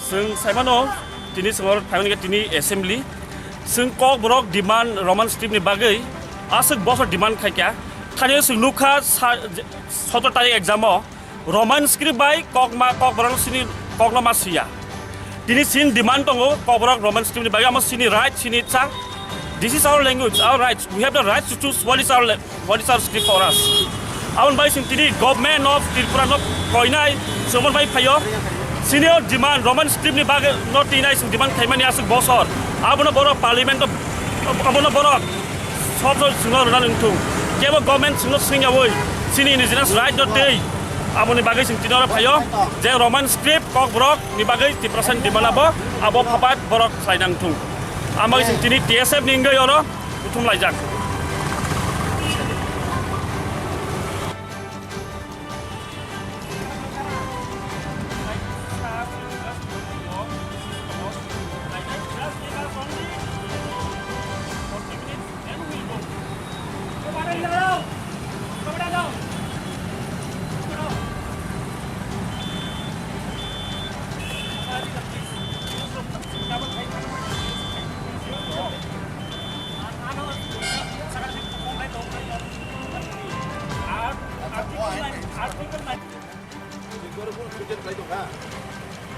जों साइमानो दिनै समाव फाइमानि दिनै एसेम्बली जों ककबरक डिमान्ड रमान स्क्रिप्टनि बागै आसक बसर डिमान्ड खायखा थाने जों नुखा 17 तारिख एग्जामाव रमान स्क्रिप्ट बाय ककबरक सिनि ककलमा सिया दिनै सिन डिमान्ड दङ ककबरक रमान स्क्रिप्टनि बागै आम सिनि राइट सिनि चा This is our language, our rights. We have the right to choose what is our script for us. Our by sini government of Tripura no koinai semua by payo senior demand Roman script ni bag not tinai sing demand kaimani asuk bosor. Abono boro parliament abono boro sob singo ran untung. Kebo government singo singa boy. Sini indigenous right not day. Aboni bagai sing tinora payo je Roman script kokborok ni bagai 30% demand abo papat borok sainang tung. Amagi sing tini TSF ningga yoro utum lajak.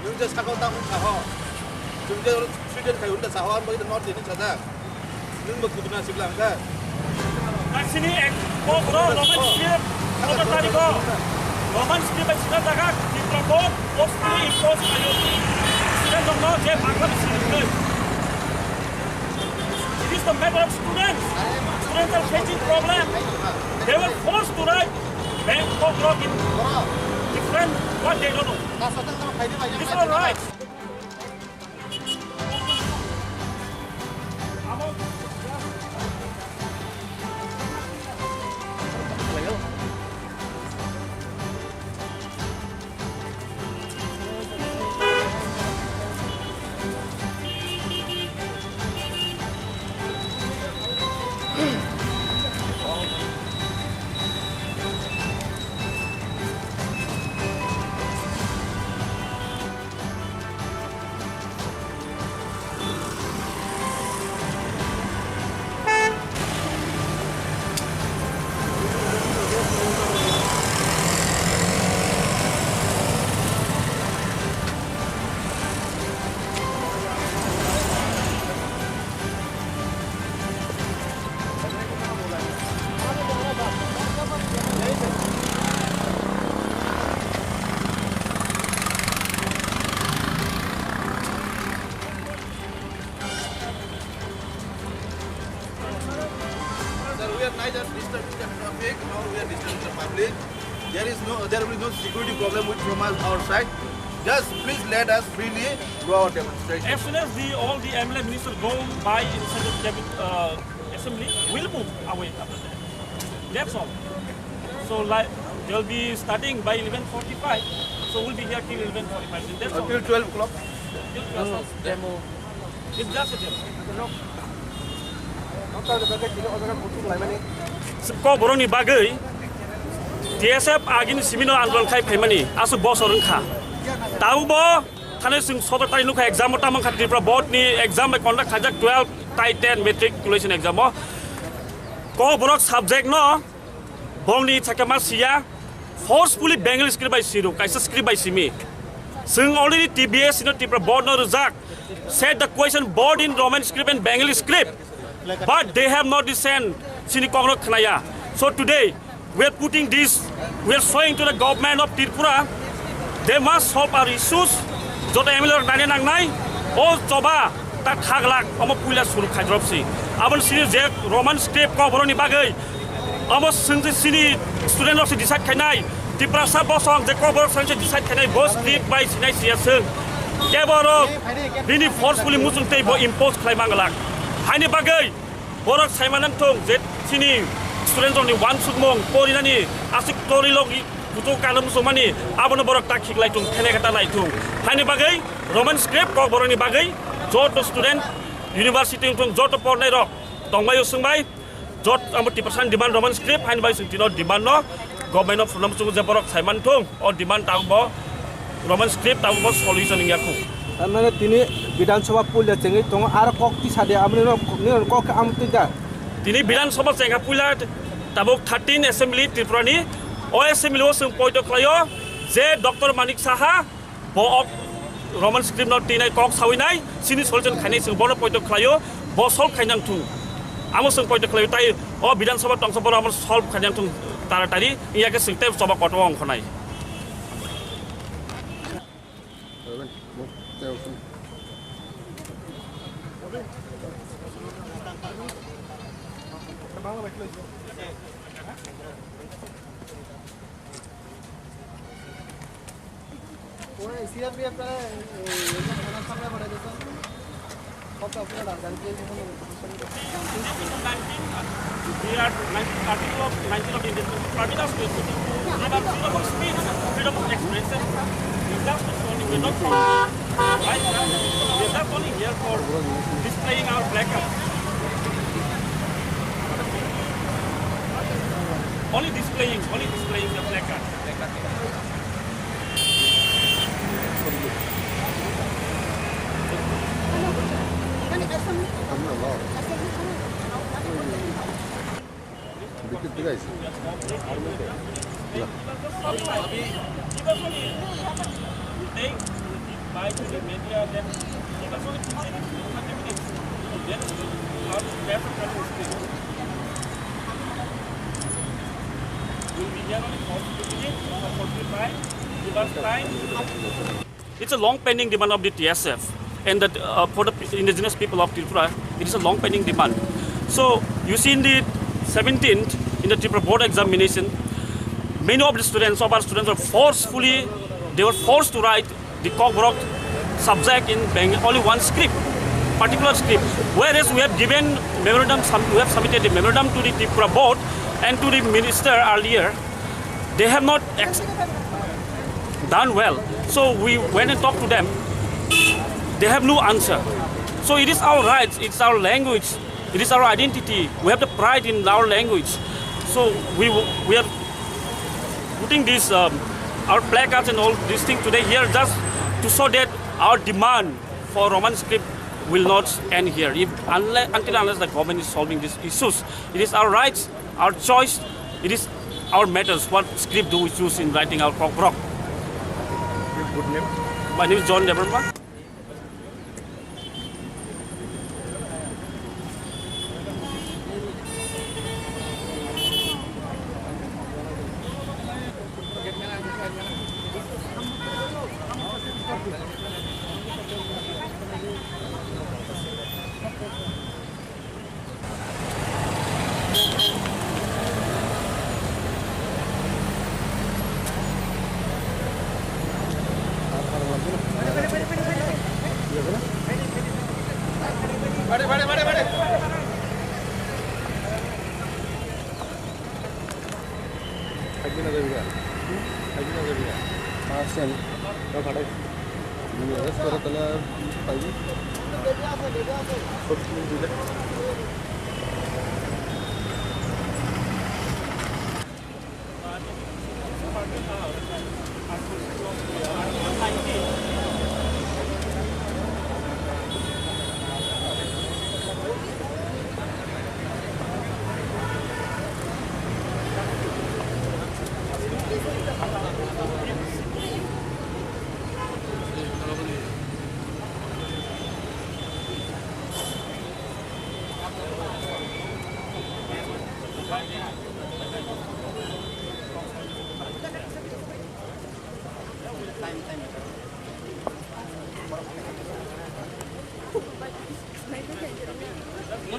Nunggu sakau tahu sahaja, nunggu student kayu unda sahaja, bagi north ini saja. Nunggu kuduna sebelah kan. Sini kok Roman script, apa tadi kok? Roman script itu jaga di Prabowo, posisi impose kayu. Student dong je bangga sini. It is the matter of students. Students are facing problem. They were forced to write bank KOKBOROK in different what they don't know. It's all right. We are neither disturbing the traffic nor we are disturbing the public. There will be no security problem from our side. Just please let us freely do our demonstration. As soon as all the MLA ministers go by inside the assembly, we'll move away after that. That's all. So like they'll be starting by 11:45. So we'll be here till 11:45. That's all. Until 12 o'clock. Demo. It's just a demo. KOKBOROK ni bagai TSF agin simino andron khai phaimani asu bosorungkha taubo thane sing 17 tarik nukha exam tamang khatri pra board ni exam conduct khajak 12 tai 10 matriculation exam KOKBOROK subject no bongni chakama sia forcefully bengali script by siru kaisa script by simi sing already TBS no tipra board no reject said the question board in Roman script and Bengali script. But they have not descended sini KOKBOROK khanaya. So today we are putting this, we are showing to the government of Tripura, they must solve our issues. Jota MLA nani nang nai, o coba tak haglak, amo puila suruh khajropsi. Abon sini je Roman script KOKBOROK ni bagai, amo sini student of decide khanai. Tripura sa bosong je KOKBOROK sanse decide khanai boss script by sinai siaseng. KOKBOROK bini forcefully musung tei bo impose khlai mangalak. Haini bagai borok saimanan thong je sini student ni one sukmong porinani asik tori logi butuh kalam sumani abono borok takhik lai tung khene kata lai tung haini bagai Roman script KOKBOROK ni bagai jot student university tung jot pornai rok tongbai sungbai jot amo 30% demand Roman script haini bai sing tino demand no government of Rwngsurungnai Bodol saiman thong or demand tangbo Roman script tangbo solution ingyaku মানে তিনি বিধানসভা পুলিয়া Changi দङ आरो कक्ति सादे आमने कक आमते दा তিনি বিধানসভা চেঙ্গা পুইলা তাবক 13 एसेम्बली त्रिपुरानि ओ एसेम्बली जों पयट खालायो जे डक्टर मानिक साहा बक रमान स्क्रिप्ट न तिनाय कक सावैनाय सिनि सलजन खायनाय जों बनो पयट खालायो ब सल खायनांथुं आमो जों पयट खालायो ताय ओ विधानसभा टंसबर आमो सल्व खायनांथुं तारातारि इयाके सिंते सभा कटव अंखनाय We are 19 of Indian freedom of speech, freedom of expression. That's only we're not right now. We're not only here for displaying our placard. Only displaying the placard. It's a long pending demand of the TSF and that for the indigenous people of Tripura, it is a long pending demand. So you see in the 17th in the Tripura board examination, many of the students were forced to write the KOKBOROK subject in only one script, particular script. Whereas we have given memorandum, we have submitted the memorandum to the Tripura board and to the minister earlier. They have not done well. So we went and talked to them. They have no answer. So it is our rights, it's our language, it is our identity. We have the pride in our language. So we are putting this our placards and all these things today here just to show that our demand for Roman script will not end here. Until unless the government is solving these issues, it is our rights, our choice, it is our matters. What script do we choose in writing our KOKBOROK? Good name. My name is John Deverma.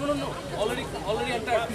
No. Already entered.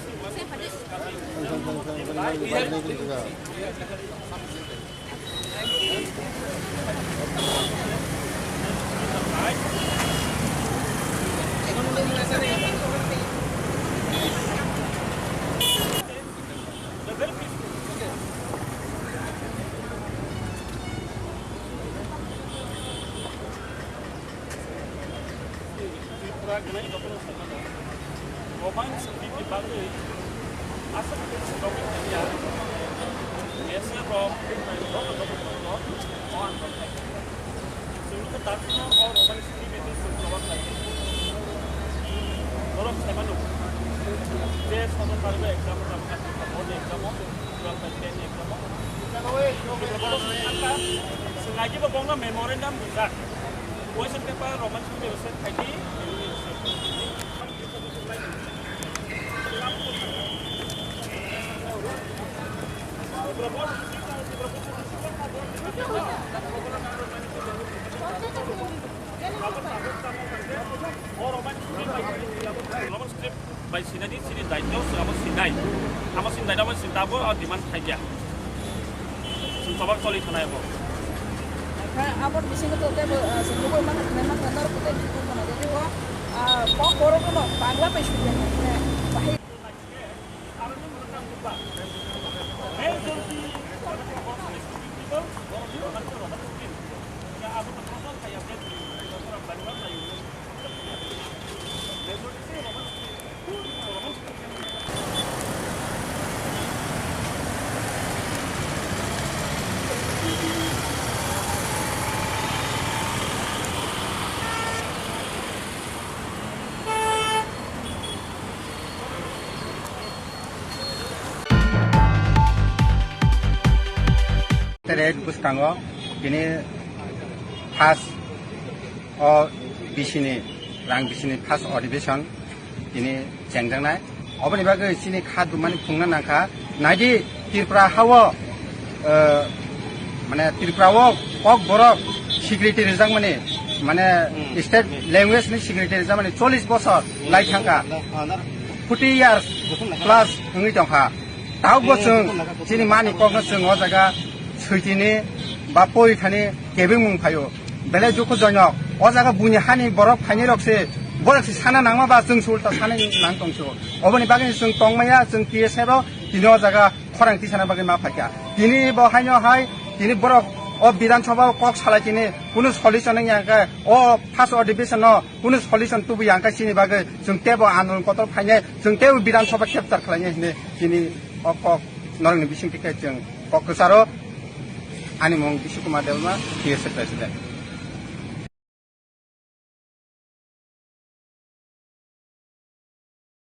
Sengaja bapong memorandum bisa. Question paper Roman script bisa tadi. Roman script by sini daito sama sinai. Sama sinai dapat sintabo atau diman saja. Sintabak solid sana ya, Abot bising itu teh semua memang kantor kita cukup mana jadi wah kok borok itu bangla pe sudah bahaya Terkait Bustango, ini pas bisini, rang bisini pas audition, ini cenggangnya. Apa nih bagai sini kado mani pungan nangka, nadi Tripura hawa, mana Tripura wo KOKBOROK secretary jang mana state language ni secretary jang mana 40 bosor lai thangka, 40 years plus ngi tongka. Tahu bosung sini mani KOKBOROK sung ojaga. Sujini, bapoi thani kebeng mung payo. Bela joko jonyo. Ojaga bunyi hani borok pani rokse. Borok si sana nangma ba jeng sulta sana nang tongso. Obani bagin jeng tongmaya jeng TSF dini ojaga khorang ti sana bagin ma phakya. Dini bo hanyo hai dini borok o bidan sabha kok sala kini kunu solution yangka o pas audition no kunu solution tubu yangka sini bagin jeng tebo anul kotor phanye jeng tebo bidan sabha capture khlanya hine dini o kok norang ni bising tikai jeng kok kesaro Ani mong Bishukumar Delma, TSF President.